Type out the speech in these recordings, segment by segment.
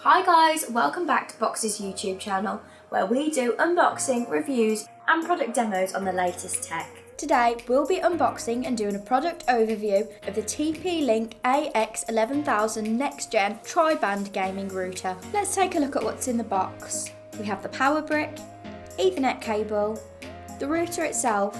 Hi guys, welcome back to Box's YouTube channel, where we do unboxing, reviews and product demos on the latest tech. Today we'll be unboxing and doing a product overview of the TP-Link AX11000 Next Gen Tri-Band Gaming Router. Let's take a look at what's in the box. We have the power brick, Ethernet cable, the router itself,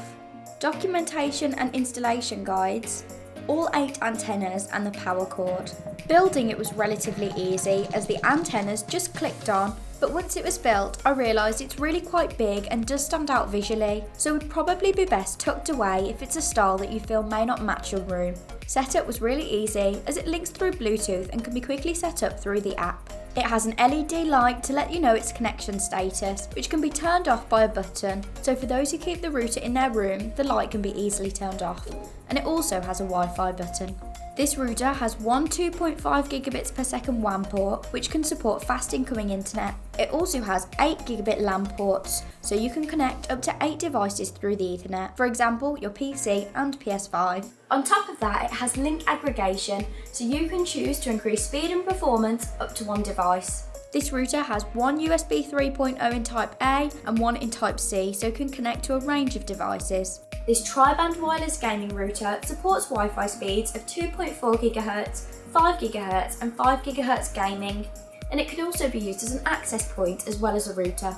documentation and installation guides, all 8 antennas and the power cord. Building it was relatively easy as the antennas just clicked on, but once it was built I realised it's really quite big and does stand out visually, so would probably be best tucked away if it's a style that you feel may not match your room. Setup was really easy as it links through Bluetooth and can be quickly set up through the app. It has an LED light to let you know its connection status, which can be turned off by a button, so for those who keep the router in their room, the light can be easily turned off. And it also has a Wi-Fi button. This router has one 2.5 gigabits per second WAN port, which can support fast incoming internet. It also has 8 gigabit LAN ports, so you can connect up to 8 devices through the Ethernet, for example your PC and PS5. On top of that, it has link aggregation, so you can choose to increase speed and performance up to one device. This router has one USB 3.0 in Type A and one in Type C, so it can connect to a range of devices. This tri-band wireless gaming router supports Wi-Fi speeds of 2.4 GHz, 5 GHz and 5 GHz gaming, and it can also be used as an access point as well as a router.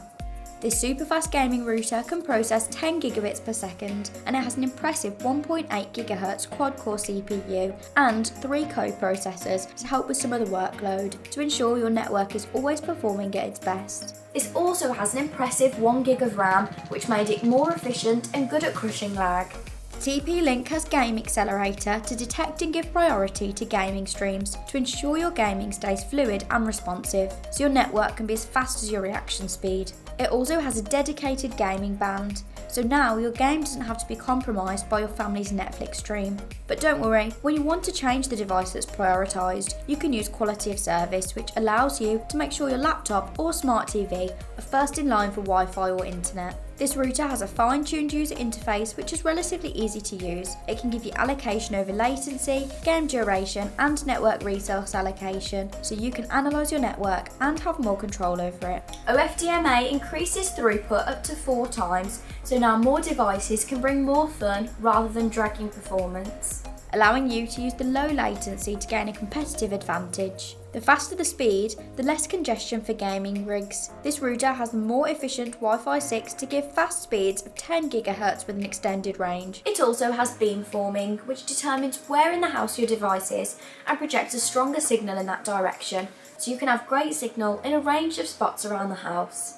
This super fast gaming router can process 10 gigabits per second, and it has an impressive 1.8 GHz quad-core CPU and 3 co-processors to help with some of the workload to ensure your network is always performing at its best. This also has an impressive 1 gig of RAM, which made it more efficient and good at crushing lag. The TP-Link has Game Accelerator to detect and give priority to gaming streams to ensure your gaming stays fluid and responsive, so your network can be as fast as your reaction speed. It also has a dedicated gaming band, so now your game doesn't have to be compromised by your family's Netflix stream. But don't worry, when you want to change the device that's prioritised, you can use quality of service, which allows you to make sure your laptop or smart TV are first in line for Wi-Fi or internet. This router has a fine-tuned user interface which is relatively easy to use. It can give you allocation over latency, game duration and network resource allocation, so you can analyse your network and have more control over it. OFDMA increases throughput up to 4 times, so now more devices can bring more fun rather than dragging performance, allowing you to use the low latency to gain a competitive advantage. The faster the speed, the less congestion for gaming rigs. This router has a more efficient Wi-Fi 6 to give fast speeds of 10 GHz with an extended range. It also has beamforming, which determines where in the house your device is and projects a stronger signal in that direction, so you can have great signal in a range of spots around the house.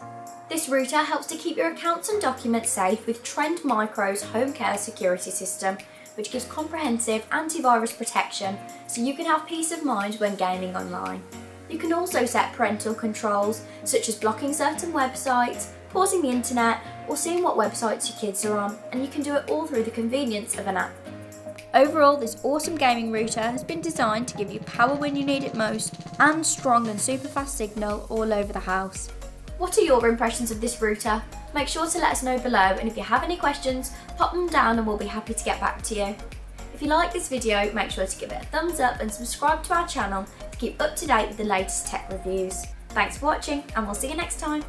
This router helps to keep your accounts and documents safe with Trend Micro's Home Care Security System, which gives comprehensive antivirus protection so you can have peace of mind when gaming online. You can also set parental controls such as blocking certain websites, pausing the internet or seeing what websites your kids are on, and you can do it all through the convenience of an app. Overall, this awesome gaming router has been designed to give you power when you need it most and strong and super fast signal all over the house. What are your impressions of this router? Make sure to let us know below, and if you have any questions, pop them down and we'll be happy to get back to you. If you like this video, make sure to give it a thumbs up and subscribe to our channel to keep up to date with the latest tech reviews. Thanks for watching and we'll see you next time.